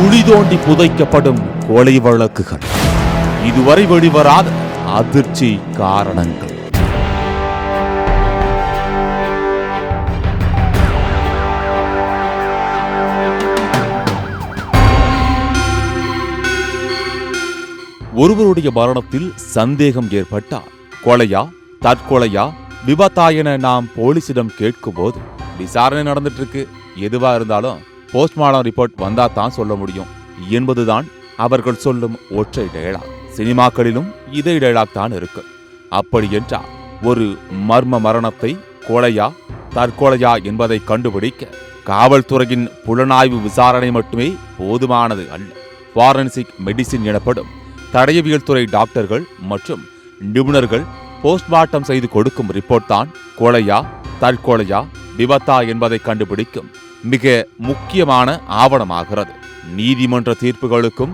குழி தோண்டி புதைக்கப்படும் கொலை வழக்குகள், இதுவரை வெளிவராத அதிர்ச்சி காரணங்கள். ஒருவருடைய மரணத்தில் சந்தேகம் ஏற்பட்டால் கொலையா, தற்கொலையா, விபத்தா என நாம் போலீசிடம் கேட்கும்போது, விசாரணை நடந்துட்டு இருக்கு, எதுவா இருந்தாலும் போஸ்ட்மார்டம் ரிப்போர்ட் வந்தா தான் சொல்ல முடியும் என்பதுதான் அவர்கள் சொல்லும் ஒற்றை டயலாக். சினிமாக்களிலும் இதே டயலாக் தான் இருக்கு. அப்படி என்றால் ஒரு மர்ம மரணத்தை கொலையா, தற்கொலையா என்பதை கண்டுபிடிக்க காவல்துறையின் புலனாய்வு விசாரணை மட்டுமே போதுமானது அல்ல. ஃபாரன்சிக் மெடிசின் எனப்படும் தடயவியல் துறை டாக்டர்கள் மற்றும் நிபுணர்கள் போஸ்ட்மார்ட்டம் செய்து கொடுக்கும் ரிப்போர்ட் தான் கொலையா, தற்கொலையா, விபத்தா என்பதை கண்டுபிடிக்கும் மிக முக்கியமான ஆவணமாகிறது. நீதிமன்ற தீர்ப்புகளுக்கும்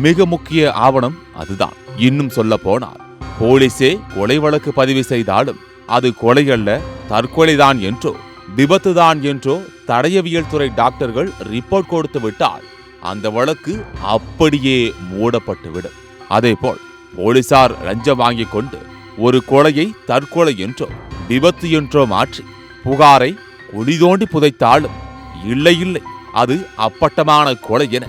மிக முக்கிய ஆவணம் அதுதான். இன்னும் சொல்ல போனால், போலீசே கொலை வழக்கு பதிவு செய்தாலும் அது கொலை அல்ல, தற்கொலைதான் என்றோ விபத்துதான் என்றோ தடயவியல் துறை டாக்டர்கள் ரிப்போர்ட் கொடுத்து விட்டால் அந்த வழக்கு அப்படியே மூடப்பட்டுவிடும். அதேபோல் போலீசார் லஞ்சம் வாங்கிக் கொண்டு ஒரு கொலையை தற்கொலை என்றோ விபத்து என்றோ மாற்றி புகாரை குழி தோண்டி புதைத்தாலும் இல்லை இல்லை அது அப்பட்டமான கொலை என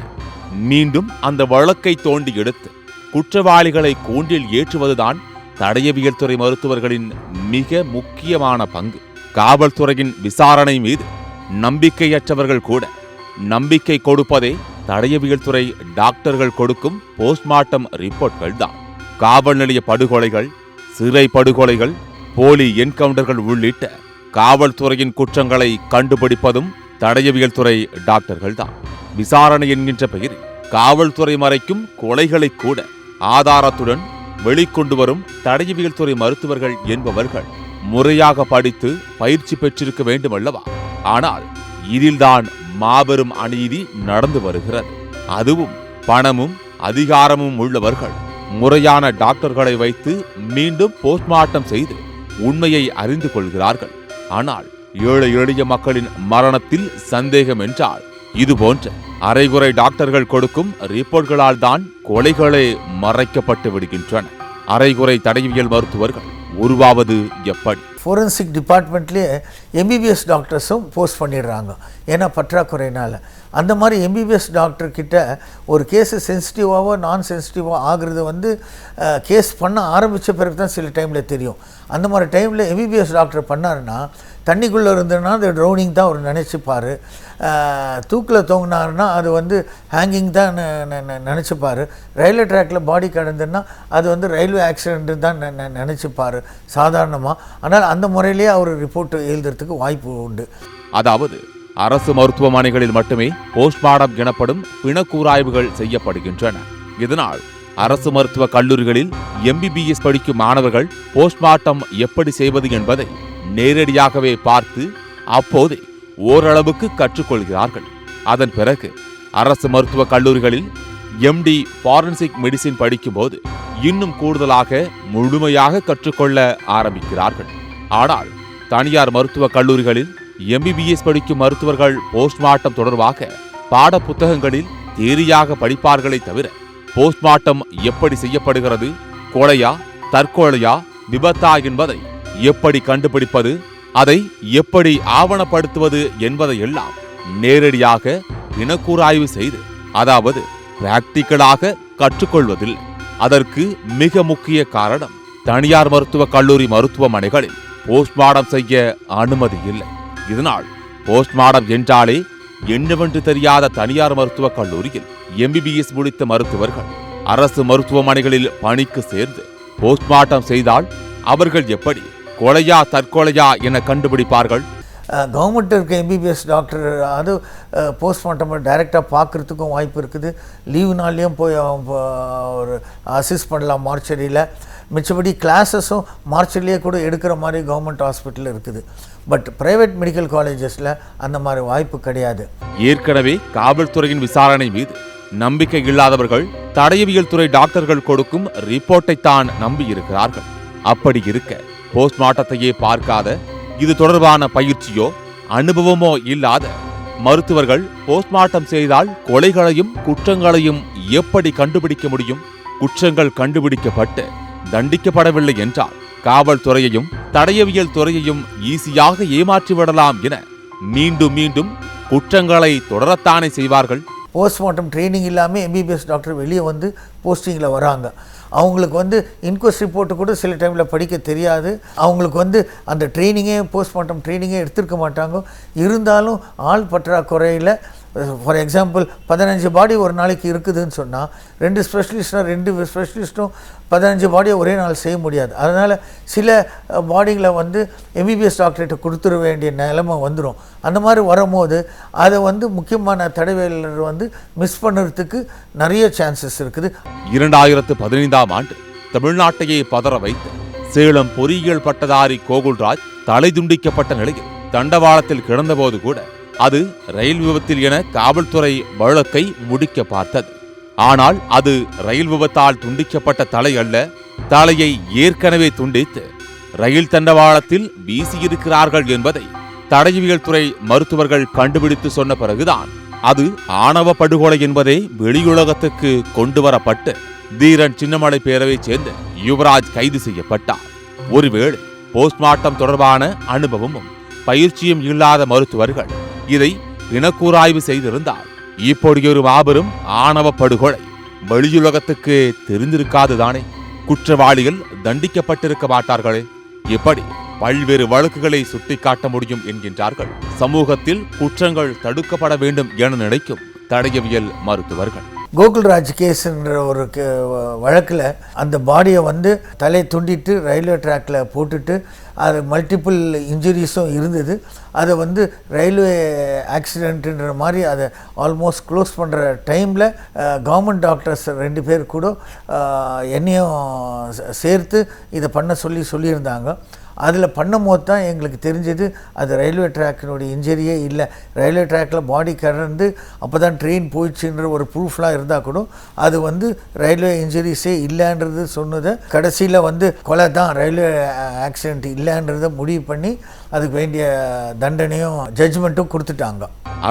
மீண்டும் அந்த வழக்கை தோண்டி எடுத்து குற்றவாளிகளை கூண்டில் ஏற்றுவதுதான் தடயவியல் துறை மருத்துவர்களின் மிக முக்கியமான பங்கு. காவல்துறையின் விசாரணை மீது நம்பிக்கையற்றவர்கள் கூட நம்பிக்கை கொடுப்பதே தடயவியல் துறை டாக்டர்கள் கொடுக்கும் போஸ்ட்மார்ட்டம் ரிப்போர்ட்கள் தான். காவல் நிலைய படுகொலைகள், சிறை படுகொலைகள், போலி என்கவுண்டர்கள் உள்ளிட்ட காவல்துறையின் குற்றங்களை கண்டுபிடிப்பதும் தடயவியல் துறை டாக்டர்கள் தான். விசாரணை என்கின்ற பெயரில் காவல்துறை மறைக்கும் கொலைகளை கூட ஆதாரத்துடன் வெளிக்கொண்டு வரும் தடயவியல் துறை மருத்துவர்கள் என்பவர்கள் முறையாக படித்து பயிற்சி பெற்றிருக்க வேண்டும் அல்லவா? ஆனால் இதில்தான் மாபெரும் அநீதி நடந்து வருகிறது. அதுவும் பணமும் அதிகாரமும் உள்ளவர்கள் முறையான டாக்டர்களை வைத்து மீண்டும் போஸ்ட்மார்ட்டம் செய்து உண்மையை அறிந்து கொள்கிறார்கள். ஆனால் ஏழை எளிய மக்களின் மரணத்தில் சந்தேகம் என்றால் இதுபோன்ற அரைகுறை டாக்டர்கள் கொடுக்கும் ரிப்போர்ட்களால் தான் கொலைகளே மறைக்கப்பட்டு விடுகின்றன. அரைகுறை தடயவியல் மருத்துவர்கள் உருவாவது எப்படி? ஃபோரன்சிக் டிபார்ட்மெண்ட்லேயே எம்பிபிஎஸ் டாக்டர்ஸும் போஸ்ட் பண்ணிடுறாங்க, ஏன்னா பற்றாக்குறையினால். அந்த மாதிரி எம்பிபிஎஸ் டாக்டர்கிட்ட ஒரு கேஸு சென்சிட்டிவாகவோ நான் சென்சிட்டிவாக ஆகுறது கேஸ் பண்ண ஆரம்பித்த பிறகு தான் சில டைமில் தெரியும். அந்த மாதிரி டைமில் எம்பிபிஎஸ் டாக்டர் பண்ணாருன்னா தண்ணிக்குள்ளே இருந்ததுன்னா அது ட்ரௌனிங் தான் அவர் நினச்சிப்பார், தூக்கில் தொங்கினாருன்னா அது ஹேங்கிங் தான் நினச்சிப்பார், ரயில்வே ட்ராக்கில் பாடி கிடந்துன்னா அது ரயில்வே ஆக்சிடென்ட்டு தான் நினச்சிப்பார் சாதாரணமாக. ஆனால் அந்த முறையிலேயே அவர் ரிப்போர்ட் எழுதுறதுக்கு வாய்ப்பு உண்டு. அதாவது அரசு மருத்துவமனைகளில் மட்டுமே போஸ்ட்மார்டம் எனப்படும் பிணக்கூராய்வுகள் செய்யப்படுகின்றன. இதனால் அரசு மருத்துவ கல்லூரிகளில் எம்பிபிஎஸ் படிக்கும் மாணவர்கள் போஸ்ட்மார்ட்டம் எப்படி செய்வது என்பதை நேரடியாகவே பார்த்து அப்போதே ஓரளவுக்கு கற்றுக்கொள்கிறார்கள். அதன் பிறகு அரசு மருத்துவ கல்லூரிகளில் எம்டி ஃபாரன்சிக் மெடிசின் படிக்கும்போது இன்னும் கூடுதலாக முழுமையாக கற்றுக்கொள்ள ஆரம்பிக்கிறார்கள். ஆனால் தனியார் மருத்துவ கல்லூரிகளில் எம்பிபிஎஸ் படிக்கும் மருத்துவர்கள் போஸ்ட்மார்ட்டம் தொடர்பாக பாட புத்தகங்களில் தேரியாக படிப்பார்களே தவிர போஸ்ட்மார்ட்டம் எப்படி செய்யப்படுகிறது, கொலையா, தற்கொலையா, விபத்தா என்பதை எப்படி கண்டுபிடிப்பது, அதை எப்படி ஆவணப்படுத்துவது என்பதையெல்லாம் நேரடியாக இனக்கூராய்வு செய்து, அதாவது பிராக்டிக்கலாக கற்றுக்கொள்வதில்லை. அதற்கு மிக முக்கிய காரணம், தனியார் மருத்துவ கல்லூரி மருத்துவமனைகளில் போஸ்ட்மார்டம் செய்ய அனுமதி இல்லை. இதனால் போஸ்ட்மார்டம் என்றாலே என்னவென்று தெரியாத தனியார் மருத்துவக் கல்லூரியில் எம்பிபிஎஸ் முடித்த மருத்துவர்கள் அரசு மருத்துவமனைகளில் பணிக்கு சேர்ந்து போஸ்ட்மார்ட்டம் செய்தால் அவர்கள் எப்படி கொலையா தற்கொலையா என கண்டுபிடிப்பார்கள்? கவர்மெண்ட் இருக்க எம்பிபிஎஸ் டாக்டர் அது போஸ்ட்மார்ட்டம் டைரெக்டாக பார்க்குறதுக்கும் வாய்ப்பு இருக்குது. லீவு நாள்லேயும் போய் ஒரு அசிஸ்ட் பண்ணலாம் மார்ச்சரியில். மிச்சபடி கிளாஸஸும் மார்ச்சரிலேயே கூட எடுக்கிற மாதிரி கவர்மெண்ட் ஹாஸ்பிட்டல் இருக்குது. பட் பிரைவேட் மெடிக்கல் காலேஜஸில் அந்த மாதிரி வாய்ப்பு கிடையாது. ஏற்கனவே காவல்துறையின் விசாரணை மீது நம்பிக்கை இல்லாதவர்கள் தடயவியல் துறை டாக்டர்கள் கொடுக்கும் ரிப்போர்ட்டை தான் நம்பி இருக்கிறார்கள். அப்படி இருக்க போஸ்ட்மார்ட்டத்தையே பார்க்காத, இது தொடர்பான பயிற்சியோ அனுபவமோ இல்லாத மருத்துவர்கள் போஸ்ட்மார்ட்டம் செய்தால் கொலைகளையும் குற்றங்களையும் எப்படி கண்டுபிடிக்க முடியும்? குற்றங்கள் கண்டுபிடிக்கப்பட்டு தண்டிக்கப்படவில்லை என்றால் காவல்துறையையும் தடயவியல் துறையையும் ஈஸியாக ஏமாற்றிவிடலாம் என மீண்டும் மீண்டும் குற்றங்களை தொடரத்தானே செய்வார்கள். போஸ்ட்மார்ட்டம் ட்ரைனிங் இல்லாமல் எம்பிபிஎஸ் டாக்டர் வெளியே வந்து போஸ்டிங்கில் வராங்க. அவங்களுக்கு வந்து இன்கொஸ்ட் ரிப்போர்ட்டு கூட சில டைமில் படிக்க தெரியாது. அவங்களுக்கு வந்து அந்த ட்ரைனிங்கே போஸ்ட்மார்ட்டம் ட்ரைனிங்கே எடுத்துருக்க மாட்டாங்க. இருந்தாலும் ஆள் பற்றாக்குறையில் ஃபார் எக்ஸாம்பிள் 15 பாடி ஒரு நாளைக்கு இருக்குதுன்னு சொன்னால் 2 ஸ்பெஷலிஸ்ட்டும் 15 பாடியை ஒரே நாள் செய்ய முடியாது. அதனால் சில பாடிகளை வந்து எம்பிபிஎஸ் டாக்டர்கிட்ட கொடுத்துட வேண்டிய நிலைமை வந்துடும். அந்த மாதிரி வரும்போது அதை வந்து முக்கியமான தடவையாளர் வந்து மிஸ் பண்ணுறதுக்கு நிறைய சான்சஸ் இருக்குது. 2015ஆம் ஆண்டு தமிழ்நாட்டையே பதற வைத்து சேலம் பொறியியல் பட்டதாரி கோகுல்ராஜ் தலை துண்டிக்கப்பட்ட நிலையில் தண்டவாளத்தில் கிடந்தபோது கூட அது ரயில் விபத்தில் என காவல்துறை வழக்கை முடிக்க பார்த்தது. ஆனால் அது ரயில் விபத்தால் துண்டிக்கப்பட்ட தலை அல்ல. தலையை ஏற்கனவே துண்டித்து ரயில் தண்டவாளத்தில் வீசியிருக்கிறார்கள் என்பதை தடயவியல் துறை மருத்துவர்கள் கண்டுபிடித்து சொன்ன பிறகுதான் அது ஆணவ படுகொலை என்பதே வெளியுலகத்துக்கு கொண்டு வரப்பட்டு தீரன் சின்னமலை பேரவைச் சேர்ந்த யுவராஜ் கைது செய்யப்பட்டார். ஒருவேளை போஸ்ட்மார்ட்டம் தொடர்பான அனுபவமும் பயிற்சியும் இல்லாத மருத்துவர்கள் இதை பிணக்கூராய்வு செய்திருந்தால் இப்படியொரு மாபெரும் ஆணவ படுகொலை வெளியுலகத்துக்கு தெரிந்திருக்காதுதானே. குற்றவாளிகள் தண்டிக்கப்பட்டிருக்க மாட்டார்களே. இப்படி பல்வேறு வழக்குகளை சுட்டிக்காட்ட முடியும் என்கின்றார்கள் சமூகத்தில் குற்றங்கள் தடுக்கப்பட வேண்டும் என நினைக்கும் தடயவியல் மருத்துவர்கள். கோகுல்ராஜ் கேஸ்ன்ற ஒரு வழக்கில் அந்த பாடியை வந்து தலை துண்டிட்டு ரயில்வே ட்ராக்கில் போட்டுட்டு அது மல்டிபிள் இன்ஜுரிஸும் இருந்தது. அதை வந்து ரயில்வே ஆக்சிடெண்ட்டுன்ற மாதிரி அதை ஆல்மோஸ்ட் க்ளோஸ் பண்ணுற டைமில் கவர்மெண்ட் டாக்டர்ஸ் 2 பேர் கூட என்னையும் சேர்த்து இதை பண்ண சொல்லியிருந்தாங்க. அதில் பண்ணும்போது தான் எங்களுக்கு தெரிஞ்சது அது ரயில்வே ட்ராக்கினுடைய இன்ஜரியே இல்லை. ரயில்வே ட்ராக்கில் பாடி கடந்து அப்போ தான் ட்ரெயின் போயிடுச்சுன்ற ஒரு ப்ரூஃப்லாம் இருந்தால் கூட அது வந்து ரயில்வே இன்ஜுரிஸே இல்லைன்றது சொன்னதை கடைசியில் வந்து கொலை தான் ரயில்வே ஆக்சிடெண்ட் இல்லைன்றதை முடிவு பண்ணி அதுக்கு வேண்டிய தண்டனையும் ஜட்ஜ்மெண்ட்டும் கொடுத்துட்டாங்க.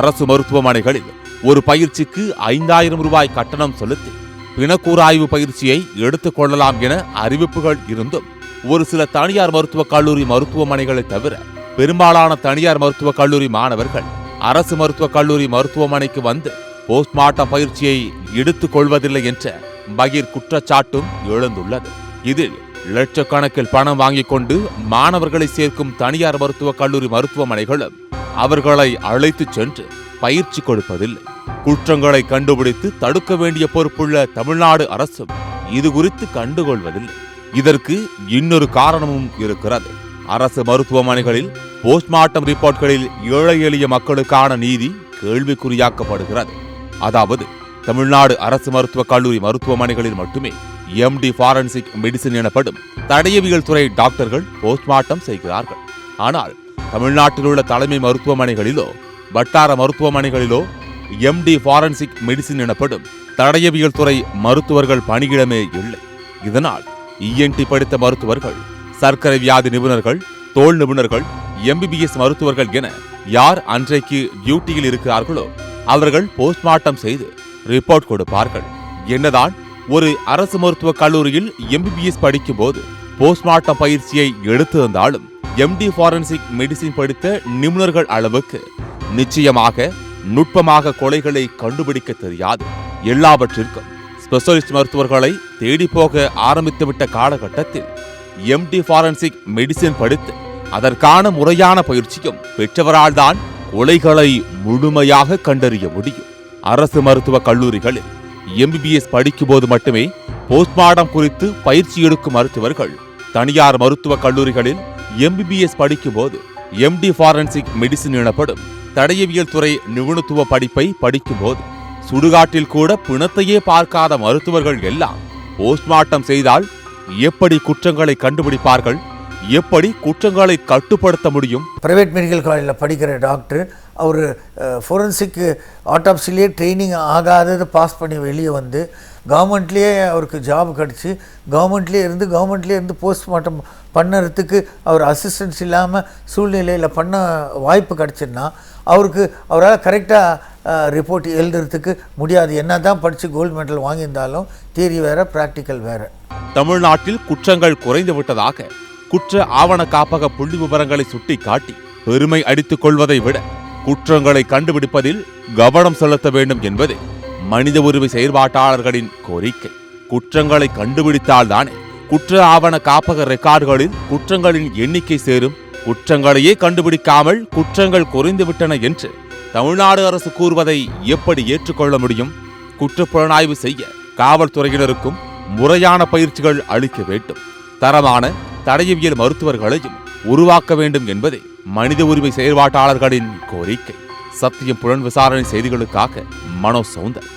அரசு மருத்துவமனைகளில் ஒரு பயிற்சிக்கு 5000 ரூபாய் கட்டணம் செலுத்தி பிணக்கூராய்வு பயிற்சியை எடுத்துக் கொள்ளலாம் என அறிவிப்புகள் இருந்தும் ஒரு சில தனியார் மருத்துவக் கல்லூரி மருத்துவமனைகளை தவிர பெரும்பாலான தனியார் மருத்துவக் கல்லூரி மாணவர்கள் அரசு மருத்துவக் கல்லூரி மருத்துவமனைக்கு வந்து போஸ்ட்மார்ட்டம் பயிற்சியை எடுத்துக் கொள்வதில்லை என்ற பகீர் குற்றச்சாட்டும் எழுந்துள்ளது. இதில் லட்சக்கணக்கில் பணம் வாங்கிக் கொண்டு மாணவர்களை சேர்க்கும் தனியார் மருத்துவக் கல்லூரி மருத்துவமனைகளும் அவர்களை அழைத்துச் சென்று பயிற்சி கொடுப்பதில்லை. குற்றங்களை கண்டுபிடித்து தடுக்க வேண்டிய பொறுப்புள்ள தமிழ்நாடு அரசும் இது குறித்து கண்டுகொள்வதில்லை. இதற்கு இன்னொரு காரணமும் இருக்கிறது. அரசு மருத்துவமனைகளில் போஸ்ட்மார்ட்டம் ரிப்போர்ட்களில் ஏழை எளிய மக்களுக்கான நீதி கேள்விக்குறியாக்கப்படுகிறது. அதாவது தமிழ்நாடு அரசு மருத்துவக் கல்லூரி மருத்துவமனைகளில் மட்டுமே MD ஃபாரன்சிக் மெடிசின் எனப்படும் தடயவியல் துறை டாக்டர்கள் போஸ்ட்மார்ட்டம் செய்கிறார்கள். ஆனால் தமிழ்நாட்டில் உள்ள தலைமை மருத்துவமனைகளிலோ வட்டார மருத்துவமனைகளிலோ MD ஃபாரன்சிக் மெடிசின் எனப்படும் தடயவியல் துறை மருத்துவர்கள் பணியிடமே இல்லை. இதனால் ENT படித்த மருத்துவர்கள், சர்க்கரை வியாதி நிபுணர்கள், தோல் நிபுணர்கள், MBBS மருத்துவர்கள் என யார் அன்றைக்கு டியூட்டியில் இருக்கிறார்களோ அவர்கள் போஸ்ட்மார்ட்டம் செய்து ரிப்போர்ட் கொடுப்பார்கள். என்னதான் ஒரு அரசு மருத்துவக் கல்லூரியில் MBBS படிக்கும் போது போஸ்ட்மார்ட்டம் பயிற்சியை எடுத்திருந்தாலும் MD ஃபாரன்சிக் மெடிசின் படித்த நிபுணர்கள் அளவுக்கு நிச்சயமாக நுட்பமாக கொலைகளை கண்டுபிடிக்க தெரியாது. எல்லாவற்றிற்கும் ஸ்பெஷலிஸ்ட் மருத்துவர்களை தேடி போக ஆரம்பித்துவிட்ட காலகட்டத்தில் MD ஃபாரன்சிக் மெடிசின் படித்து அதற்கான முறையான பயிற்சியும் பெற்றவரால் தான் கொலைகளை முழுமையாக கண்டறிய முடியும். அரசு மருத்துவக் கல்லூரிகளில் MBBS படிக்கும் போது மட்டுமே போஸ்ட்மார்ட்டம் குறித்து பயிற்சி எடுக்கும் மருத்துவர்கள் தனியார் மருத்துவக் கல்லூரிகளில் MBBS படிக்கும் போது MD ஃபாரன்சிக் மெடிசின் எனப்படும் தடயவியல் துறை நிபுணத்துவ படிப்பை படிக்கும் போது சுடுகாட்டில் கூட பிணத்தையே பார்க்காத மருத்துவர்கள் எல்லாம் போஸ்ட்மார்ட்டம் செய்தால் எப்படி குற்றங்களை கண்டுபிடிப்பார்கள்? எப்படி குற்றங்களை கட்டுப்படுத்த முடியும்? பிரைவேட் மெடிக்கல் காலேஜில் படிக்கிற டாக்டர் அவர் ஃபோரன்சிக் ஆட்டாப்சிலே ட்ரைனிங் ஆகாதது பாஸ் பண்ணி வெளியே வந்து கவர்மெண்ட்லேயே அவருக்கு ஜாப் கிடச்சி கவர்மெண்ட்லேயே இருந்து போஸ்ட்மார்ட்டம் பண்ணுறதுக்கு அவர் அசிஸ்டன்ஸ் இல்லாமல் சூழ்நிலையில் பண்ண வாய்ப்பு கிடச்சின்னா அவரால் கரெக்டாக ரிப்போர்ட் எழுதுறதுக்கு முடியாது. என்ன தான் படித்து கோல்டு மெடல் வாங்கியிருந்தாலும் தியரி வேறு, ப்ராக்டிக்கல் வேறு. தமிழ்நாட்டில் குற்றங்கள் குறைந்து விட்டதாக குற்ற ஆவண காப்பக புள்ளி விவரங்களை சுட்டிக்காட்டி பெருமை அடித்துக் கொள்வதை விட குற்றங்களை கண்டுபிடிப்பதில் கவனம் செலுத்த வேண்டும் என்பது மனித உரிமை செயற்பாட்டாளர்களின் கோரிக்கை. குற்றங்களை கண்டுபிடித்தால்தானே குற்ற ஆவண காப்பக ரெக்கார்டுகளில் குற்றங்களின் எண்ணிக்கை சேரும். குற்றங்களையே கண்டுபிடிக்காமல் குற்றங்கள் குறைந்துவிட்டன என்று தமிழ்நாடு அரசு கூறுவதை எப்படி ஏற்றுக்கொள்ள முடியும்? குற்றப்புலனாய்வு செய்ய காவல்துறையினருக்கும் முறையான பயிற்சிகள் அளிக்க வேண்டும். தரமான தடயவியல் மருத்துவர்களையும் உருவாக்க வேண்டும் என்பதே மனித உரிமை செயற்பாட்டாளர்களின் கோரிக்கை. சத்தியம் புலன் விசாரணை செய்திகளுக்காக மனோ சௌந்தர்.